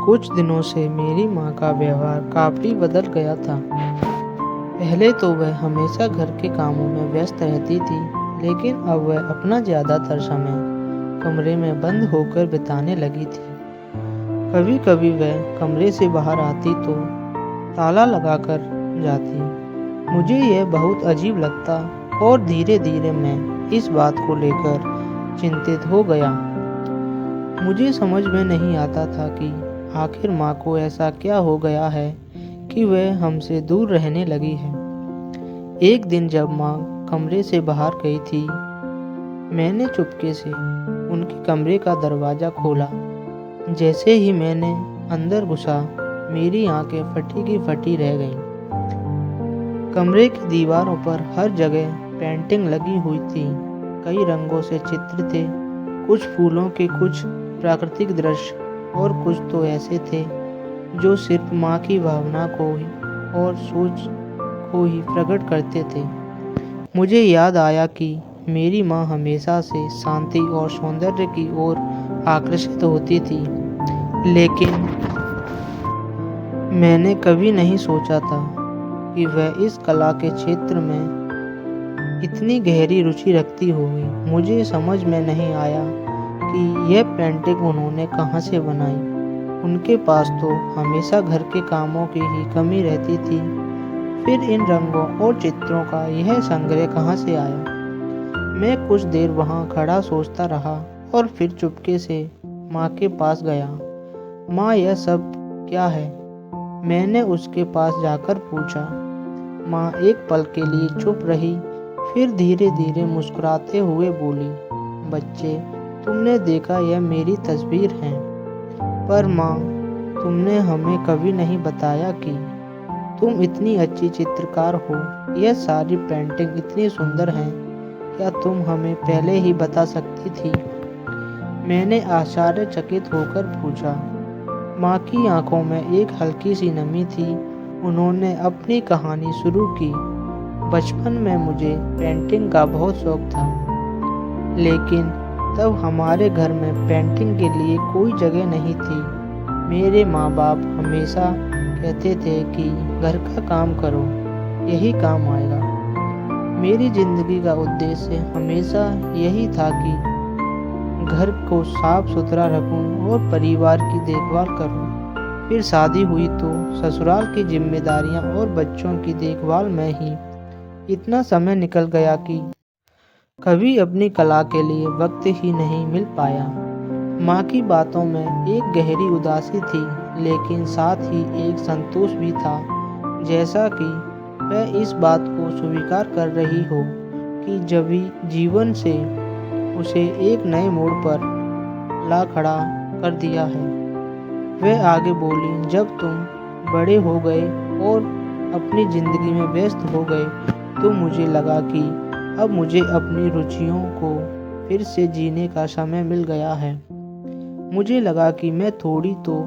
कुछ दिनों से मेरी माँ का व्यवहार काफ़ी बदल गया था। पहले तो वह हमेशा घर के कामों में व्यस्त रहती थी, लेकिन अब वह अपना ज़्यादातर समय कमरे में बंद होकर बिताने लगी थी। कभी कभी वह कमरे से बाहर आती तो ताला लगाकर जाती। मुझे यह बहुत अजीब लगता और धीरे धीरे मैं इस बात को लेकर चिंतित हो गया। मुझे समझ में नहीं आता था कि आखिर माँ को ऐसा क्या हो गया है कि वह हमसे दूर रहने लगी है। एक दिन जब माँ कमरे से बाहर गई थी, मैंने चुपके से उनके कमरे का दरवाज़ा खोला। जैसे ही मैंने अंदर घुसा, मेरी आंखें फटी की फटी रह गईं। कमरे की दीवारों पर हर जगह पेंटिंग लगी हुई थी। कई रंगों से चित्र थे, कुछ फूलों के, कुछ प्राकृतिक दृश्य और कुछ तो ऐसे थे जो सिर्फ माँ की भावना को ही और सोच को ही प्रकट करते थे। मुझे याद आया कि मेरी माँ हमेशा से शांति और सौंदर्य की ओर आकर्षित होती थी, लेकिन मैंने कभी नहीं सोचा था कि वह इस कला के क्षेत्र में इतनी गहरी रुचि रखती होगी। मुझे समझ में नहीं आया कि यह पेंटिंग उन्होंने कहाँ से बनाई। उनके पास तो हमेशा घर के कामों की ही कमी रहती थी। फिर इन रंगों और चित्रों का यह संग्रह कहाँ से आया? मैं कुछ देर वहाँ खड़ा सोचता रहा और फिर चुपके से माँ के पास गया। माँ, यह सब क्या है? मैंने उसके पास जाकर पूछा। माँ एक पल के लिए चुप रही, फिर धीरे धीरे मुस्कुराते हुए बोली, बच्चे, तुमने देखा, यह मेरी तस्वीर है। पर माँ, तुमने हमें कभी नहीं बताया कि तुम इतनी अच्छी चित्रकार हो। यह सारी पेंटिंग इतनी सुंदर हैं। क्या तुम हमें पहले ही बता सकती थी? मैंने आश्चर्यचकित होकर पूछा। माँ की आंखों में एक हल्की सी नमी थी। उन्होंने अपनी कहानी शुरू की। बचपन में मुझे पेंटिंग का बहुत शौक था, लेकिन तब हमारे घर में पेंटिंग के लिए कोई जगह नहीं थी। मेरे माँ बाप हमेशा कहते थे कि घर का काम करो, यही काम आएगा। मेरी जिंदगी का उद्देश्य हमेशा यही था कि घर को साफ सुथरा रखूं और परिवार की देखभाल करूं। फिर शादी हुई तो ससुराल की जिम्मेदारियां और बच्चों की देखभाल में ही इतना समय निकल गया कि कभी अपनी कला के लिए वक्त ही नहीं मिल पाया। माँ की बातों में एक गहरी उदासी थी, लेकिन साथ ही एक संतोष भी था, जैसा कि वह इस बात को स्वीकार कर रही हो कि जब भी जीवन से उसे एक नए मोड़ पर ला खड़ा कर दिया है। वह आगे बोली, जब तुम बड़े हो गए और अपनी ज़िंदगी में व्यस्त हो गए, तो मुझे लगा कि अब मुझे अपनी रुचियों को फिर से जीने का समय मिल गया है। मुझे लगा कि मैं थोड़ी तो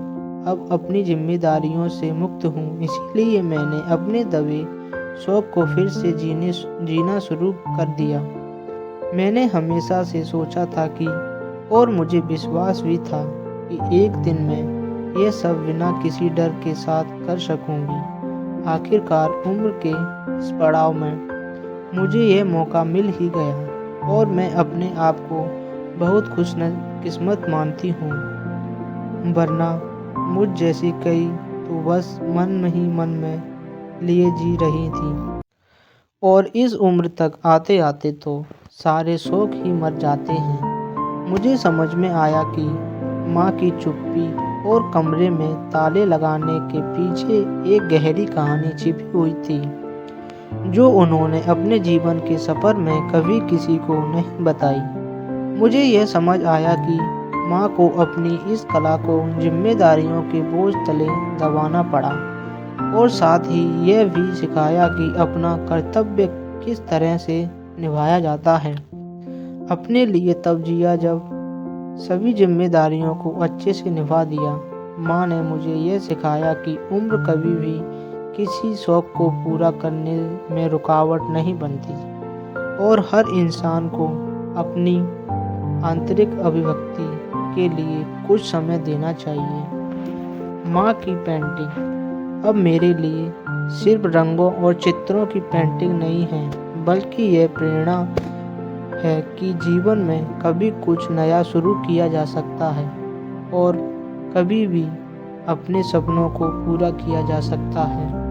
अब अपनी जिम्मेदारियों से मुक्त हूँ, इसीलिए मैंने अपने दबे शौक को फिर से जीना शुरू कर दिया। मैंने हमेशा से सोचा था कि, और मुझे विश्वास भी था कि एक दिन मैं यह सब बिना किसी डर के साथ कर सकूंगी। आखिरकार उम्र के इस पड़ाव में मुझे यह मौका मिल ही गया और मैं अपने आप को बहुत खुशकिस्मत मानती हूँ। वरना मुझ जैसी कई तो बस मन में ही मन में लिए जी रही थी, और इस उम्र तक आते आते तो सारे शौक ही मर जाते हैं। मुझे समझ में आया कि माँ की चुप्पी और कमरे में ताले लगाने के पीछे एक गहरी कहानी छिपी हुई थी, जो उन्होंने अपने जीवन के सफ़र में कभी किसी को नहीं बताई। मुझे यह समझ आया कि माँ को अपनी इस कला को जिम्मेदारियों के बोझ तले दबाना पड़ा, और साथ ही यह भी सिखाया कि अपना कर्तव्य किस तरह से निभाया जाता है। अपने लिए तब जिया जब सभी जिम्मेदारियों को अच्छे से निभा दिया। माँ ने मुझे यह सिखाया कि उम्र कभी भी किसी शौक को पूरा करने में रुकावट नहीं बनती, और हर इंसान को अपनी आंतरिक अभिव्यक्ति के लिए कुछ समय देना चाहिए। माँ की पेंटिंग अब मेरे लिए सिर्फ रंगों और चित्रों की पेंटिंग नहीं है, बल्कि यह प्रेरणा है कि जीवन में कभी कुछ नया शुरू किया जा सकता है और कभी भी अपने सपनों को पूरा किया जा सकता है।